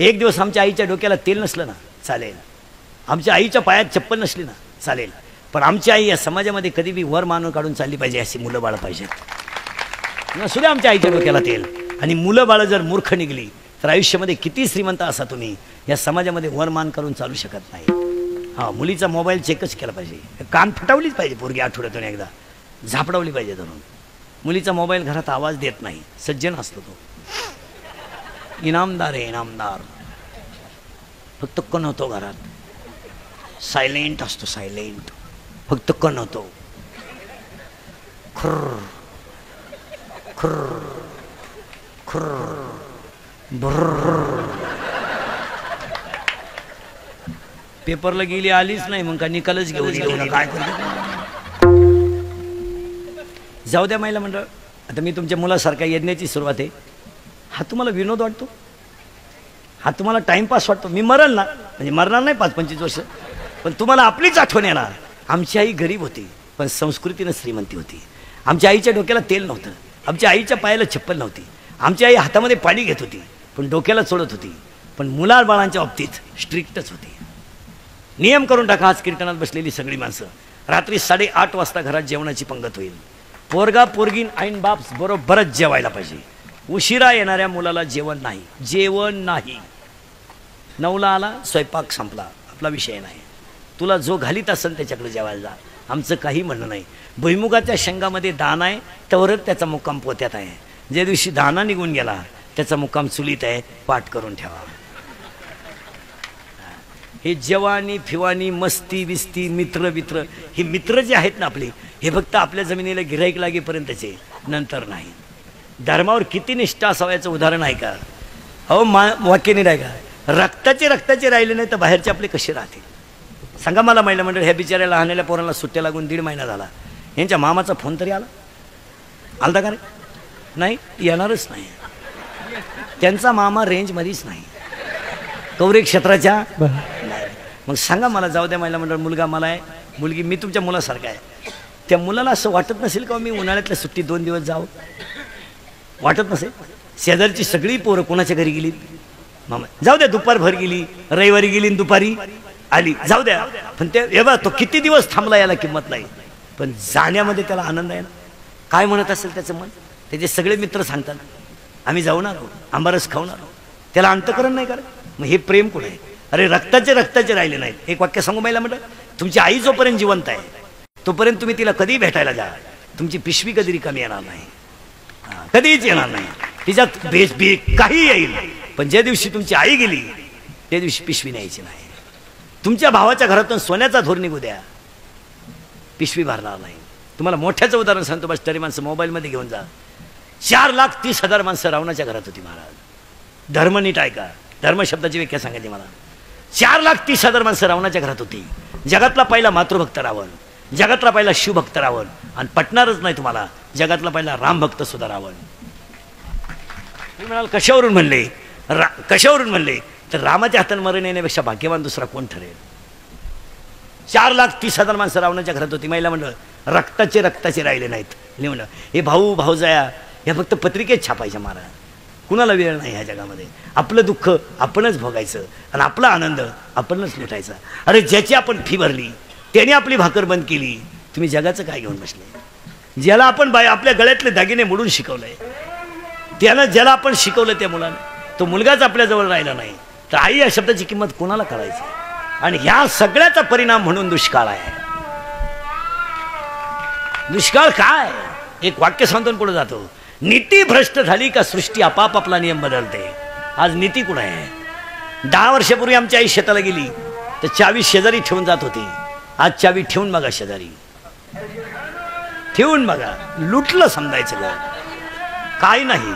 एक दिवस आमच्या आईच्या डोक्याला तेल नसलं ना चालेल, आमच्या आईच्या पायात चप्पल नसली ना चालेल, पण आमची आई या समाजामध्ये कधी बी वर मानून काढून चालली पाहिजे, अशी मुलं बाळ पाहिजेत. नसू द्या आमच्या आईच्या डोक्याला तेल. आणि मुलं बाळ जर मूर्ख निघली तर आयुष्यामध्ये किती श्रीमंत असा तुम्ही या समाजामध्ये वर मान करून चालू शकत नाही. हां, मुलीचा मोबाईल चेकच केला पाहिजे, कान फटावलीच पाहिजे पोरगी, आठवड्यातून एकदा झापडावली पाहिजे धरून. मुलीचा मोबाईल घरात आवाज देत नाही, सज्जन असतो तो, इनामदार आहे इनामदार. फक्त कण होतो घरात, सायलेंट असतो, सायलेंट, फक्त कण होतो. खुर्र खुर्र खुर्र भर्र. पेपरला गेली आलीच नाही, मग का निकालच घेऊन काय जाऊ द्या महिला मंडळ. आता मी तुमच्या मुलासारख्या यज्ञाची सुरुवात आहे. हा तुम्हाला विनोद वाटतो, हा तुम्हाला टाइमपास वाटतो. मी मरल ना, म्हणजे मरणार नाही 5-25 वर्ष, पण तुम्हाला आपलीच आठवण येणार. आमची आई गरीब होती पण संस्कृतीनं श्रीमंती होती. आमच्या आईच्या डोक्याला तेल नव्हतं, आमच्या आईच्या पायाला चप्पल नव्हती, आमची आई हातामध्ये पाणी घेत होती पण डोक्याला चोळत होती. पण मुलाबाळांच्या बाबतीत स्ट्रिक्टच होती. नियम करून टाका. आज कीर्तनात बसलेली सगळी माणसं रात्री 8:30 वाजता घरात जेवणाची पंगत होईल. पोरगा पोरगीन आईन बाप बरोबरच जेवायला पाहिजे. उशिरा येणाऱ्या मुलाला जेवण नाही, जेवण नाही. 9ला आला, स्वयंपाक संपला, आपला विषय नाही. तुला जो घालीत असेल त्याच्याकडे जेवायला जा, आमचं काही म्हणणं नाही. भुईमुगाच्या शेंगामध्ये दाना आहे त्यावरच त्याचा मुक्काम पोत्यात आहे. ज्या दिवशी दाना निघून गेला त्याचा मुक्काम चुलीत आहे, पाठ करून ठेवा. हे जवानी फिवानी मस्ती बिस्ती मित्र बित्र, हे मित्र जे आहेत ना आपले, हे फक्त आपल्या जमिनीला गिऱ्हाईक लागेपर्यंतचे, नंतर नाही. धर्मावर किती निष्ठा असावं याचं उदाहरण आहे का? अहो वाक्य नाही का, रक्ताचे राहिले नाही तर बाहेरचे आपले कसे राहतील सांगा मला. महिला मंडळ, ह्या बिचाऱ्या लहानल्या पोरांना सुट्ट्या लागून 1.5 महिना झाला. यांच्या मामाचा फोन तरी आलता का रे? नाही, येणारच नाही. त्यांचा मामा रेंजमध्येच नाही, कवरे क्षेत्राच्या. मग सांगा मला, जाऊ द्या महिला मंडळ, मुलगा मला आहे, मुलगी मी तुमच्या मुलासारखा आहे. त्या मुलाला असं वाटत नसेल का मी उन्हाळ्यातल्या सुट्टी 2 दिवस जावं? वाटत नसेल? शेजारची सगळी पोरं कोणाच्या घरी गेली? मामा. जाऊ द्या, दुपारभर गेली, रविवारी गेली, दुपारी आली, जाऊ द्या. पण ते एवढा तो किती दिवस थांबला याला किंमत नाही, पण जाण्यामध्ये त्याला आनंद आहे ना. काय म्हणत असेल त्याचं मन? त्याचे सगळे मित्र सांगतात आम्ही जाऊणार आहोत, आंबारस खाऊणार आहोत. त्याला अंतकरण नाही करत. मग हे प्रेम कुठे आहे? अरे रक्ताचे राहिले नाहीत. एक वाक्य सांगू महिला म्हणलं, तुमची आई जोपर्यंत जिवंत आहे तोपर्यंत तुम्ही तिला कधी भेटायला जा, तुमची पिशवी कधी रिकामी येणार नाही, कधीच येणार नाही. तिच्यात बेस बी काही येईल, पण ज्या दिवशी तुमची आई गेली त्या दिवशी पिशवी न्यायची नाही. तुमच्या भावाच्या घरातून सोन्याचा धूर निघू द्या, पिशवी भरणार नाही. तुम्हाला मोठ्याचं उदाहरण सांगतो, बस तरी माणसं मोबाईलमध्ये घेऊन जा. 4,30,000 माणसं रावणाच्या घरात होती महाराज. धर्म नीट ऐका, धर्म शब्दाची व्याख्या सांगायची मला. 4,30,000 माणसं रावणाच्या घरात होती. जगातला पहिला मातृभक्त रावण, जगातला पहिला शिवभक्त रावण, आणि पटणारच नाही तुम्हाला, जगातला पहिला रामभक्त सुद्धा रावण. तुम्ही म्हणाल कशावरून म्हणले? कशावरून म्हणले तर रामाच्या हाताने मरण येण्यापेक्षा भाग्यवान दुसरा कोण ठरेल? 4,30,000 माणसं रावणाच्या घरात होती. महिला म्हणलं रक्ताचे राहिले नाहीत. म्हणलं हे भाऊ भाऊजाया ह्या फक्त पत्रिकेत छापायच्या महाराज. कुणाला वेळ नाही ह्या जगामध्ये. आपलं दुःख आपणच भोगायचं आणि आपला आनंद आपणच लुटायचा. अरे ज्याची आपण फी भरली त्याने आपली भाकर बंद केली, तुम्ही जगाचं काय घेऊन बसले? ज्याला आपण आपल्या गळ्यातले दागिने मोडून शिकवलंय, त्यानं ज्याला आपण शिकवलं त्या मुलानं, तो मुलगाच आपल्याजवळ राहिला नाही, तर आई या शब्दाची किंमत कोणाला कळायची? आणि ह्या सगळ्याचा परिणाम म्हणून दुष्काळ आहे. दुष्काळ काय? एक वाक्य सांगून पुढे जातो, नीती भ्रष्ट झाली का सृष्टी आपाप आपला नियम बदलते. आज नीती कुठे आहे? 10 वर्षापूर्वी आमची आई शेताला गेली तर चावी शेजारी ठेवून जात होती. आज चावी ठेवून बघा, शेजारी ठेवून बघा, लुटलं समजायचं काय नाही.